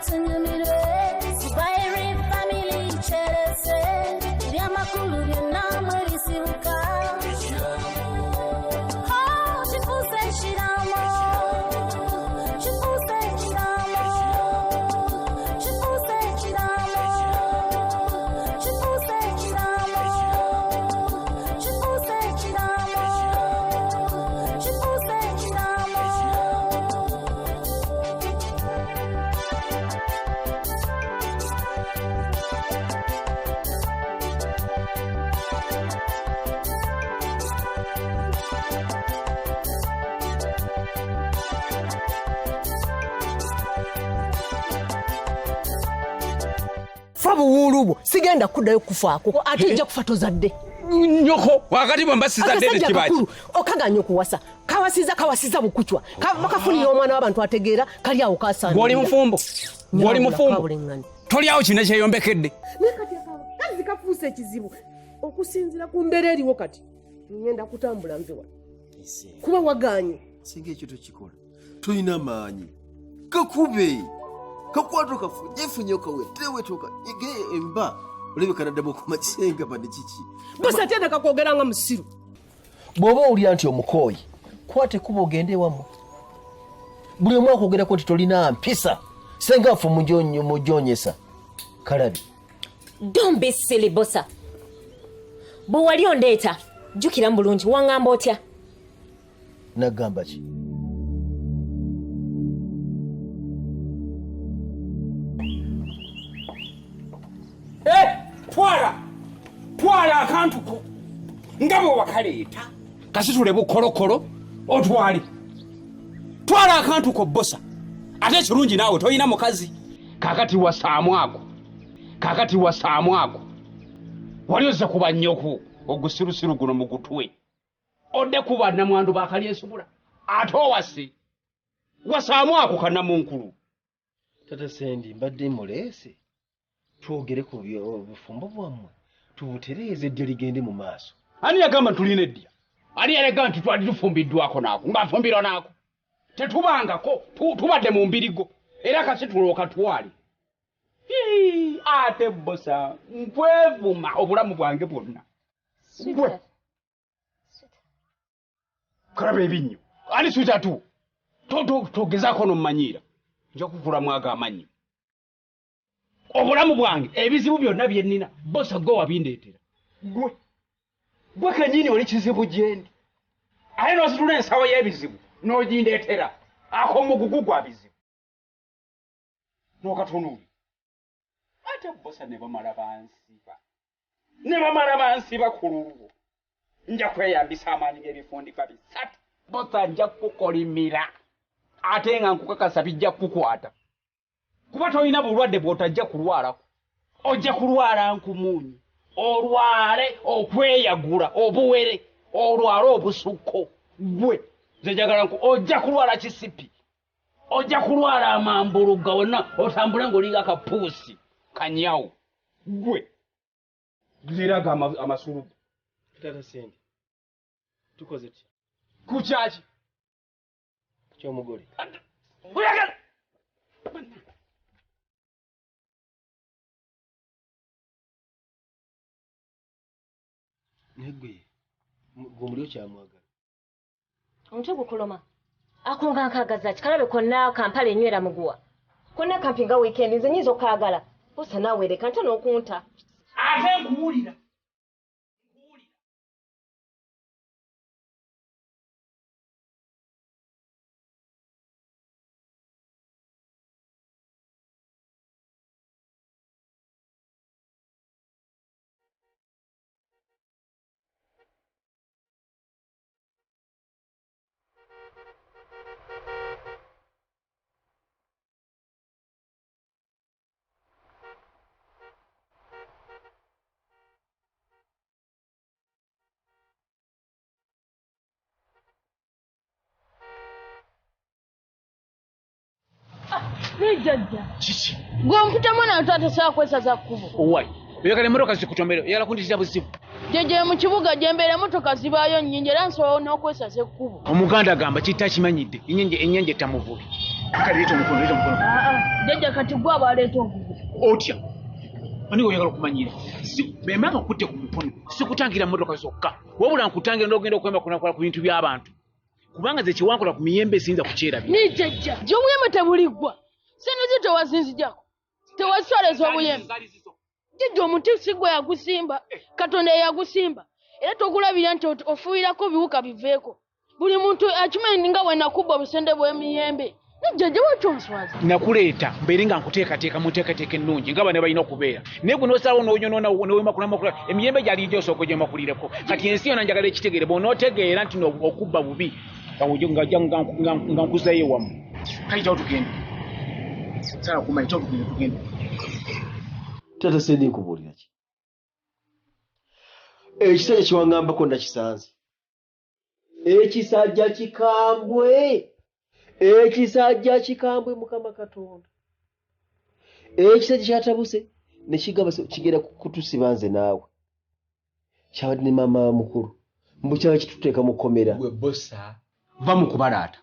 tunyumirwe Zubair family cherese ya makulu byonna risibuka chifuze Ekiraamo chifuze Ekiraamo chifuze Ekiraamo chifuze Ekiraamo chifuze Ekiraamo chifuze Ekiraamo Fabu wulubu sigenda kuddayo kufaako ate ijja kufa zadde nyoko wakati bwe mbasiza dede kibaji okaganya okuwasa kawasiza bukuchwa bakafunira omwana w'abantu ategeera kali awo kasana gwoli mufumbo toli awo kino kyeyombekedde nekati kazi kafuuse ekizibu okusinzira ku mbeera eriwo kati ngenda kutambula nve wano kuba waganye singa ekyo tokikola tolina maanyi kakube kakwata kafunye okawetewe toka ige emba olebekana ddala okuma kisenga bane kiki bose tenda kakwogera nga musiru bw'oba owulira nti omukooyi kwate kuba ogende ewammwe buli omu akwogerako nti tolina mpisa senga nfe mujonyesa kalabi Don't be silly bossa. Bwe wali ondeeta jjukira bulungi wangamba otya nagamba ki twala akantu ko nga bwe wakaleeta kasitule bukolokolo otwale twala akantu ko bosa ate ekirungi naawe toyina mukazi kakati wasaamu ako wali ozza kuba nnyoko ogusirusiru guno mu gutwe odde kuba nnamwandu baakali ensubula ate owase wasaamu ako kannamunkulu tata sendi mbadde muleese twogere ku bufumbo bwammwe tubutereeze eddya ligende mu maaso ani yagamba tulina eddya ani yalega nti twali tufumbiddwako naako ngaafumbirwa naako tetubangako tubadde mu mbirigo era kasitulooka twali ate bosa nkwevuma obulamu bwange bwonna gwe kalaba ebinnyo ani switatu togezaako nomumanyiira nja kuvulamu ago amanyi obulamu bwange ebizibu byonna bye nnina bosa gwe wabindeetera gwe kenyini oli kizibu gyendi ate n'ositula ensawo y'ebizibu n'ogindeetera ako mugugu gwa bizibu n'okatunuuli ate bosa ne bamala bansiba ku lulwo nja kweyambisa amaanyi g'ebifundikwa bisatu bosa nja kukolimira ate nga nkukakasa bijja kukukwata kuba tolina bulwadde bw'otajja kulwalako ojja kulwala nkumuunyi olwale okweyagula obuwere olwale obusukko gwe nze njagala ojja kulwala kisipi ojja kulwala amambuluga wonna otambule ng'oliga akapuusi kanyawo gwe ziraga amasulubu tata sendi tukoze ki kukyaki kyomugole oyagala negwe gwe muli okyamwagala omutwe gukuloma akonga nkagaza kikalabe konna kampala enywera muguwa konna kampinga weekend nze nyiza okaagala bosa naawe leka nta n'okunta ate nkuwulira Nijjajja. Chichi. Gwe mputa mwana mtoto sawa kwesaza kkubo. Owai. Oyagala emmotoka zikutombera oyagala kundizira buzibu. Jeje mu kibuga jembere emmotoka zibaayo nnyingi era nsobola n'okwesaza ekkubo. Omuganda agamba kitta kimanyidde enyenje tamuvubi. Kale leeta omukono. Jjajja kati gwe aba aleeta ogugu. Otya. Ani oyagala okumanyira. Bemanga okutte ku mukono. Sikutangira mmotoka zokka. Wabula nkutangira n'ogenda okwemba kunakola ku bintu by'abantu. Kubanga ze kiwankola ku miyembe esinza kukyerabya. Ni jjajja. Gy'omuyembe tebuliggwa. Senozi tewazinzijako. Tewaswaleza obuyembe. Jjajja omuti si gwe yagusimba. Katonda yagusimba. Era togulabira nti ofuuyirako biwuka biveeko. Buli muntu akimanyi nga bwe nakubba obusende bw'emiyembe. Jjajja watyo onswaza. Nakuleeta mbeere nga nkuteekateeka mu nteekateeka ennungi nga bane balina okubeera. Naye gwe n'osalawo n'onyonoona n'owemakulamakulira emiyembe gyali gyo osooka gyemakulireko. Kati ensi yonna njagala ekitegeere bw'onootegeera nti okubba bubi nga nkuzayo wamu. Kayitawo tugende. Sala kumanyi kyo tugende. Tata Sendi nkubuulira ki? Ekisajja kiwangambako nakisanze. Ekisajja kikambwe. Ekisajja kikambwe Mukama Katonda. Ekisajja kyatabuse ne kigaba kigera kutusiba nze naawe. Kyabadde ne maama mukulu. Mbu kyaba kituteeka mu kkomera. Gwe bossa va mu kubalaata.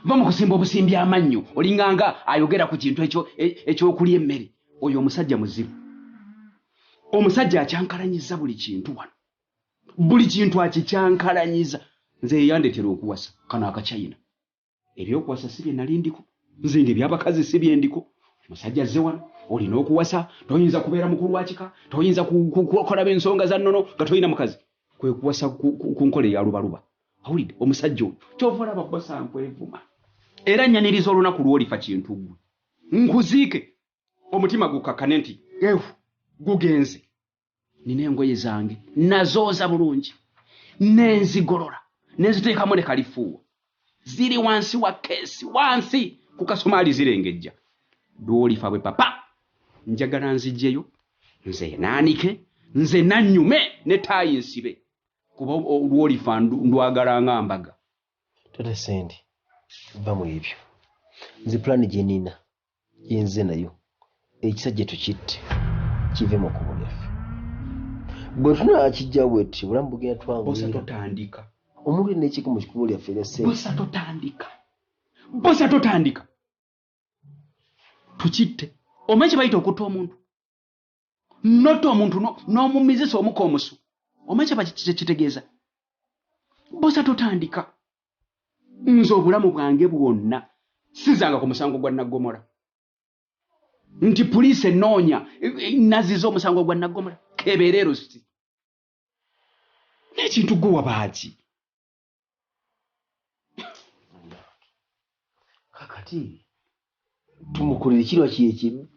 Va mu kusimba obusimbi amannyo olinganga ayogera ku kintu ekyokulya emmere. Oyo omusajja muzibu. Omusajja akyankalanyiza buli kintu wano. Buli kintu akikyankalanyiza. Nze yandetera okuwasa kano akachayina. Ebyokuwasa si bye nali ndiko. Nze eby'abakazi si bye ndiko. Musajja azze wano olina okuwasa, toyinza kubeera mukulu wa kika, toyinza kukola b'ensonga za nnono nga toyina mukazi. Kwe kuwasa ku nkole ya lubaluba. Awulidde omusajja oyo kyova olaba bossa nkwevuma. Era nnyaniriza olunaku lw'olifa kintu gwe. Nkuziike omutima gukkakane nti gugenze. Nina engoye zange nazooza bulungi. Nenzigolola. Nenziteekamu ne kalifuuwa. Ziri wansi wa keesi wansi ku Kasumaali zirengejja. Lw'olifa bwe papa njagala nzijjeyo nze naanike nze nannyume ne taayi nsibe. Kuba lw'olifa ndwagala nga mbaga. Tata Sendi va mu ebyo. Nze pulaani gye nina yenze nayo. Ekisajja tukitte kive mu kkubo lyaffe. Bwe tunaakijja bwetti bulamu bugenda twanguyira. Bosa totandika. Omuntu yenna ekiko mu kikubo lyaffe lya Sendi. Bosa totandika. Tukitte. Omanyi kye bayita okutta omuntu? Notta omuntu n'omumizisa omuka omusu. Omanyi kye kitegeeza? Bosa totandika. Nze obulamu bwange bwonna sizanga ku musango gwa Nnaggomora. Nti poliisi ennoonya naziza omusango gwa Nnaggomora. Kebeerero si. N'ekintu gwe wabaaki. Kakati tumukolere kirwa kiyekibi.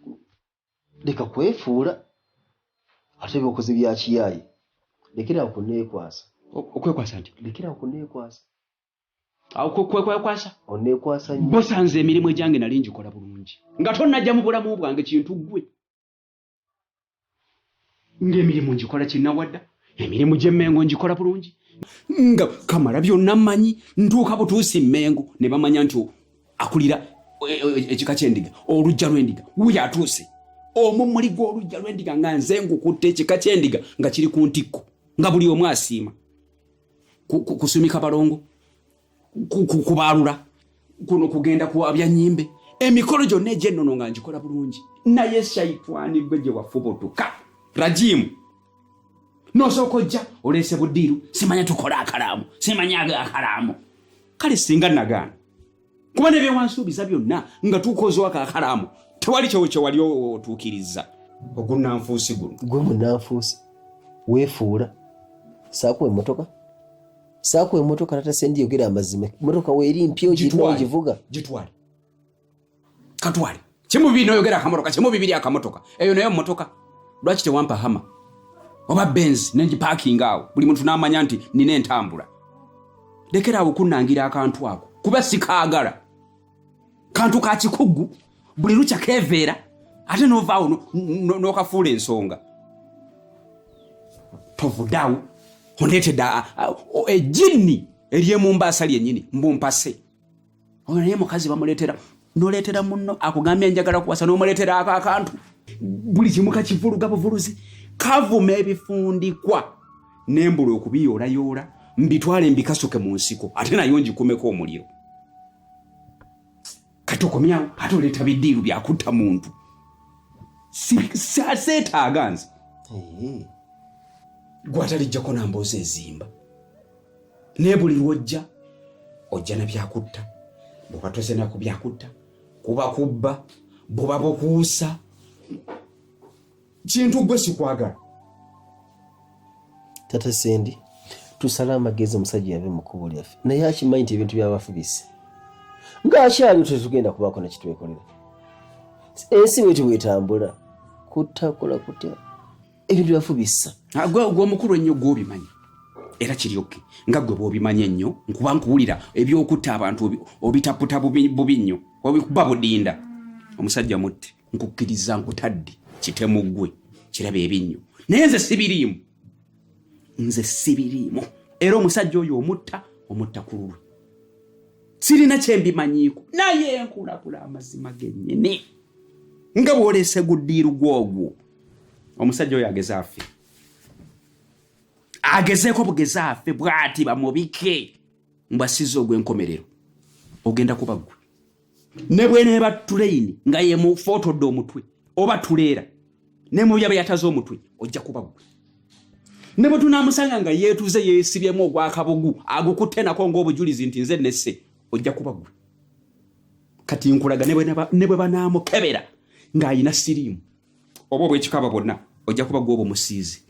Leka kwefuula. Ate byokoze bya kiyaye. Lekera okuneekwasa. Okwekwasa nti? Lekera okuneekwasa. Kwekwasa? Oneekwasa nnyo. Bosa nze emirimu egyange nali ngikola bulungi. Nga tonnajja mu bulamu bwange kintu ggwe. Ng'emirimu ngikola kinnawadda. Emirimu gy'emmengo ngikola bulungi. Nga kamala byonna mmanyi ntuuka butuusi mmengo ne bamanya nti akulira ekika ky'endiga olujja lw'endiga wuyo atuuse. Omumuli gw'olujja lw'endiga nga nze ngukutte ekika ky'endiga nga kiri ku ntikko nga buli omu asiima. Kusumika balongo. Kubaalula kuno kugenda kuwabya nnyimbe. Emikolo gyonna egy'ennono nga ngikola bulungi. Naye shayitwani gwe gye wafubutuka. Rajimu. Nosooka ojja oleese buddiiru simanya tukola akalaamu simanya akalaamu. Kale singa nagaana. Kuba ne byewansuubiza byonna nga tukozwako akalaamu tewali kye wali otuukiriza. Ogunnanfuusi guno. Gwe munnanfuusi. Weefuula. Saakuwa emmotoka. Saakuwa emmotoka Tata Sendi yogera amazima. Emmotoka weeri mpya ogivuga. Gitwale. Katwale. Kimu bibiri n'oyogera akamotoka kimu bibiri akamotoka. Eyo nayo mmotoka. Lwaki tewampa hama? Oba Benz nengiparking awo buli muntu n'amanya nti nina entambula. Lekera awo kunnangira akantu ako kuba sikaagala. Kantu ka kikugu buli lukya keeveera ate n'ovaawo n'okafuula ensonga. Tovuddaawo ondeetedde ejjinni ery'emu Mbaasa lyennyini mbumpase. Oyo naye mukazi bamuleetera n'oleetera munno akugambye njagala kuwasa n'omuleetera akantu. Buli kimu kakivuluga buvuluzi. Kavuma ebifundikwa n'embula okubiyoolayoola mbitwale mbikasuke mu nsiko ate nayo ngikumeko omuliro. Kati tokomyawo ate oleeta biddiiru byakutta muntu seetaaga nze gwatalijjako namboozi ezimba naye buli lwojja ojja na byakutta bw'oba tozenaku byakutta kuba kubba buba bukuusa kintu gwe sikwagala. Tata Sendi tusala amagezi omusajja yave mu kkubo lyaffe naye akimanyi nti ebintu byabafu bise ng'akyali tetugenda kubaako na kitwekolera ensi bwetyo bwetambula kutakola kutya ebintu byafu bisa gwe omukulu ennyo gw'obimanyi era kiryoke nga gwe bw'obimanyi ennyo nkuba nkuwulira ebyokutta abantu obitaputa bubi nnyo obikuba budinda omusajja mutte nkukkiriza nkutadde kitemu ggwe kiraba ebinnyo naye nze sibiriimu era omusajja oyo omutta ku lulwe sirina kyembimanyiiko naye nkulakula amazima gennyini nga bw'oleese guddiiru gwogwo omusajja oyo agezeeko bugezi affe bw'ati bamubike mbwasiza ogw'enkomerero ogenda kuba ggwe ne bweneeba tuleyini nga ye mufootodde omutwe oba tuleera ne mu byaba yataze omutwe ojja kuba ggwe ne bwe tunaamusanga nga yeetuze yeesibyemu ogwakabugu agukutte nako ng'obujulizi nti nze nesse ojja kuba ggwe kati nkulaga ne bwe banaamukebera ng'ayina siriimu oba obwekikaba bwonna ojja kuba ggwe obumusiizi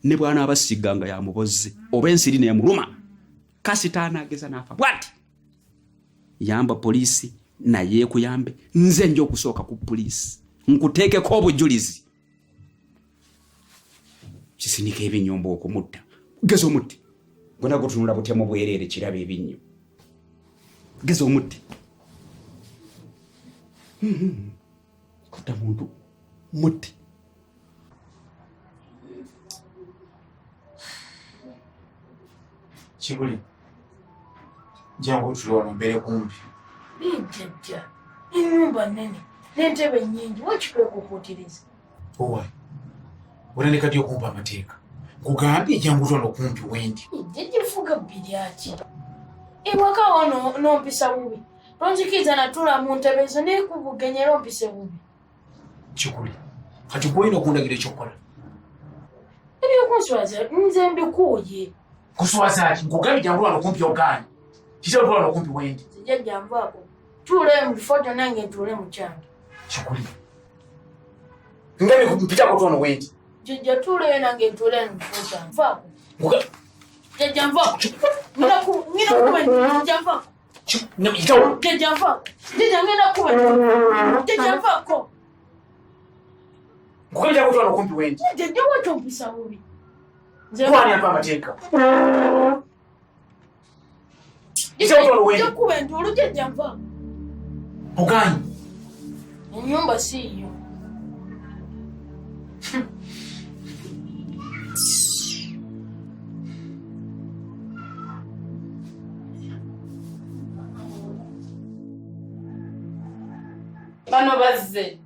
ne bw'anaabasiga nga yamubozze oba ensiri neemuluma kasita anaageza n'afa bw'ati yamba poliisi naye ekuyambe nze nja okusooka ku poliisi nkuteekeko obujulizi kisinika ebinyombo okumutta geza omutti gwena gutunula butemu bwereere kiraba ebinnyo geza omutti kutta muntu mutti Kibuli jangu tuliwano mbere kumbi Jjajja ennyumba nnene n'entebe nnyingi wakikwekokootiriza owa olane kati okumpa amateeka nkugambye jangu tulwano kumpi wendi jjajja fuga bbiri ati ewaka wano n'ompisa bubi tonzikiriza natula mu ntebe ezo neekubugenyera ompise bubi Kikuli kati gwolina okundagira ekyokukola ebyokunswaza nze mbikuuye kuswaza ki nkugambye jangu tulwano kumpi ogaanye kitaba tulwano kumpi wendi jjajja nvaako tuule mu bifo gyonna ntuule mu kyange Kikuli ngabe mpitako tulwano wendi jjajja tuuleyo nange ntuule mu bifo kyange nvaako jjajja nvaako ngenda kuba jjajja nvaako jjajja nvaako jjajja ngenda kuba jjajja nvaako nkugambye jangu tulwano kumpi wendi jjajja watyo mpisa bubi kwani apa amateeka jjajja kuba entuulu jjajja nvaako ogaanye ennyumba siiyo bano bazze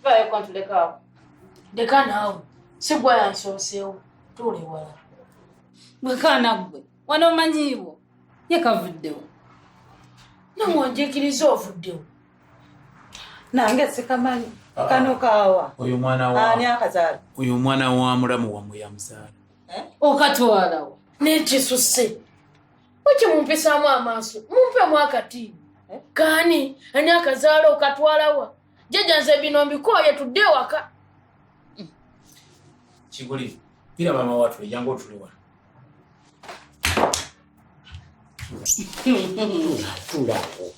vayo kontulekaawo leka naawe sigwa yansooseewo tuule wala bwekaana gwe wano omanyiiwo yekavuddewo namwonjekiriza ovuddewo nange sikamanyi kano kaawa oyo mwana ani akazaala oyo mwana wa mulamu wamwe yamuzaala okatwalawo nekisusse wekimumpisaamu amaaso mumpemu akatiini kaani ani akazaala okatwalawa jjajja nze bino mbikooye tudde ewaka Kiguli pira mama watu jangu tuliwa tulako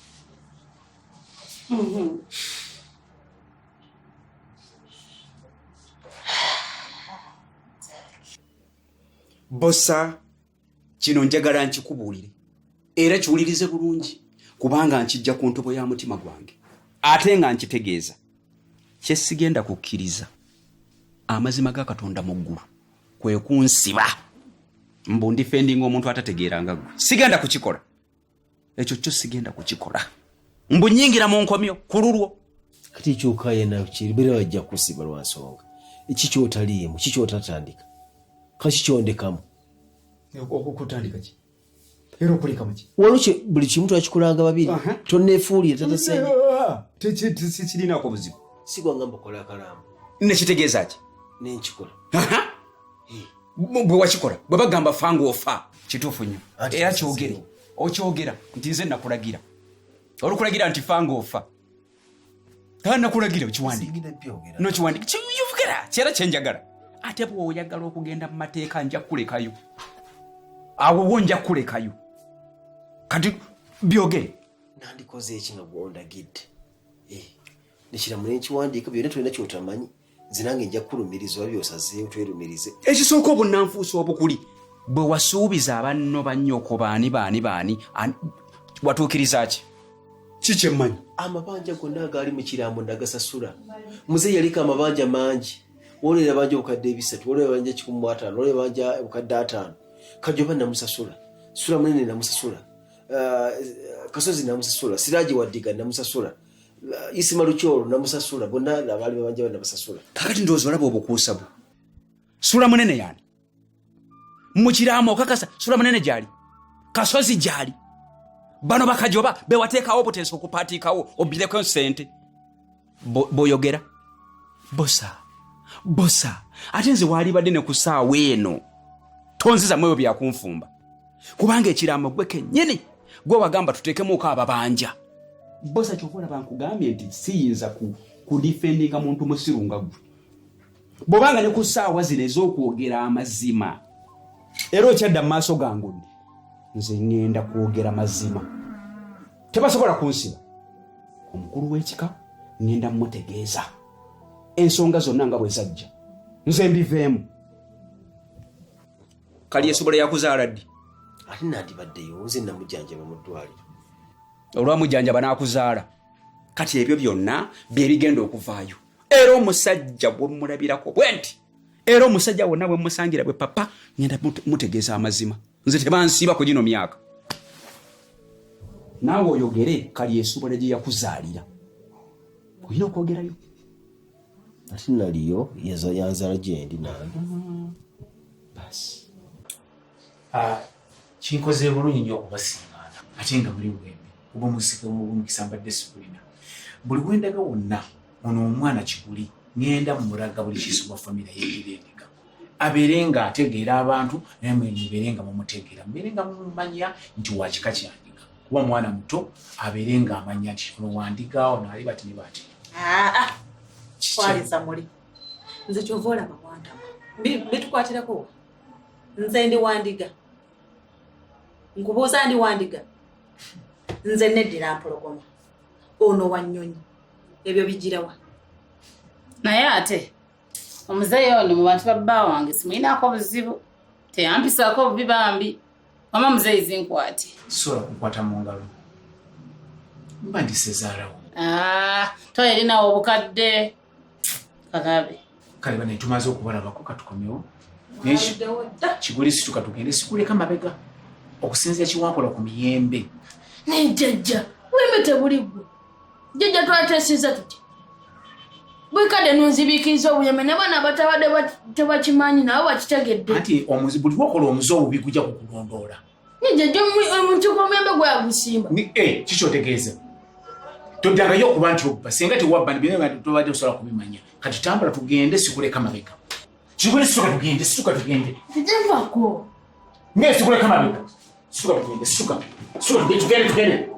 bossa kino njagala nkikubuulire era kiwulirize bulungi kubanga nkijja ku ntobo ya mutima gwange ate nga nkitegeeza kyesigenda kukkiriza amazima ga Katonda mu ggulu kwe kunsiba mbu ndifendinga omuntu atategeeranga gwe sigenda kukikola ekyo kyo sigenda kukikola mbu nnyingira mu nkomyo ku lulwo kati kyokaaye nayo kiribera wajja kusiba lwa nsonga eki kyotaliimu kikyotatandika kakikyondekamu okutandika ki Era okuleka muki? Waluche buli kimu twakikulanga babiri. Tonneefuulire tata Senge. Tekirinaako buzibu. Si gwangamba okola akalamba. Nekitegeeza ki? Nenkikola. Bwe wakikola bwe bagamba fanga ofa kituufu nnyo era kyogere okyogera nti nze nakulagira olukulagira nti fanga ofa taa nakulagira okiwandiika nokiwandiika kiyuvugera kyera kyenjagala ate bw'oyagala okugenda mu mateeka nja kulekayo awo wo nja kulekayo kati byogere nandikoze eki nga gwondagidde nekiramu nenkiwandiika byonna tulina kyotamanyi zinange nja kulumiriza byosazeewo twerumirize ekisooka obunnanfuusi obukuli bwe wasuubiza abanno bannyoko baani watuukiriza ki kikyemmanyi amabanja gonna agaali mu Ekiraamo nagasasula muze yaliko amabanja mangi olera banja obukadde 3 olera banja 15 olera banja obukadde 5 Kajoba namusasula sula munene namusasula Kasozi namusasula Siraji Wadiga namusasula Isima Luchoro namusasula bonna abali babanja nabasasula kakati ndozo labo obukuusa bwo sula munene yani mu Ekiraamo kakasa sula munene jali Kasozi jali bano bakajoba bewateekawo obuteeso okupaatiikawo obireko sente boyogera bosa ate nze waalibadde ne ku ssaawa eno tonziza mweyo byakunfumba kubanga Ekiraamo gwe kennyini gwe wagamba tuteekemuko ababanja bosa kyokola bankugambye nti siyinza kudifendinga muntu musiru nga gwe bw'obanga ne ku ssaawa zino ez'okwogera amazima era okyadda mu maaso gangu nze ngenda kwogera mazima tebasobola kunsiba omukulu w'ekika ngenda mutegeeza ensonga zonna nga bwe zajja nze mbiveemu kali esobola yakuzaala ddi ate nandibaddeyo nze namujjanjaba mu ddwaliro olwamujjanjaba n'akuzaala kati ebyo byonna bye bigenda okuvaayo era omusajja bwe mulabirako bwe nti era omusajja wonna bwe musangira bwe papa ngenda mutegeeza amazima nze tebansiiba ku gino myaka naawe oyogere kali esobola gye yakuzaalira olina okwogerayo ate naliyo yanzala gyendi nange basi kinkoze bulungi nnyo okubasiŋŋaana ate nga buli bwembi oba musika mukisa mbadde sikulina buli bwendaga wonna ono omwana kiguli ngenda mumulaga buli kisumba famire yebirenga abeere nga ategeera abantu naye mubeere nga mumutegeera mubeere nga mumanya nti wakika kyandiga kuba mwana muto abeere nga amanya nti ono wandiga ono ali bati ne bati kwaliza muli nze kyova olaba wantama bitukwatirako nze ndi wandiga nkubuuza ndi wandiga nze neddira mpologoma ono wanyonyi ebyo bijirawa naye ate omuzeeyi ono mu bantu babba wange simuyinaako buzibu teyampisaako obubi bambi mama muzeeyi zinkwate sobola kukwata mu ngalo mba ndisezaalawo toyerinawo obukadde kakabe kale bane tumaze okubalabako katukomewo kiguli situka tugende sikuleka mabega okusinza ekiwankola ku miyembe nejjajja wembe tebuligwe jjajja twatesiza tuti bwekadde nonzibiikiriza obuyembe ne bana abatabadde tebakimanyi nabo bakitegedde anti buli lwokola omuze obubi gujja kukulondoola nejjajja omuntu gw'omuyembe gwagusimba kikyotegeeza toddangayo okuba nti obba singa tewabba tobadde osobola kubimanya kati tambula tugende sikuleka mabega kigule situka tugende tejjavako ngaye sikuleka mabega situka tugende tugende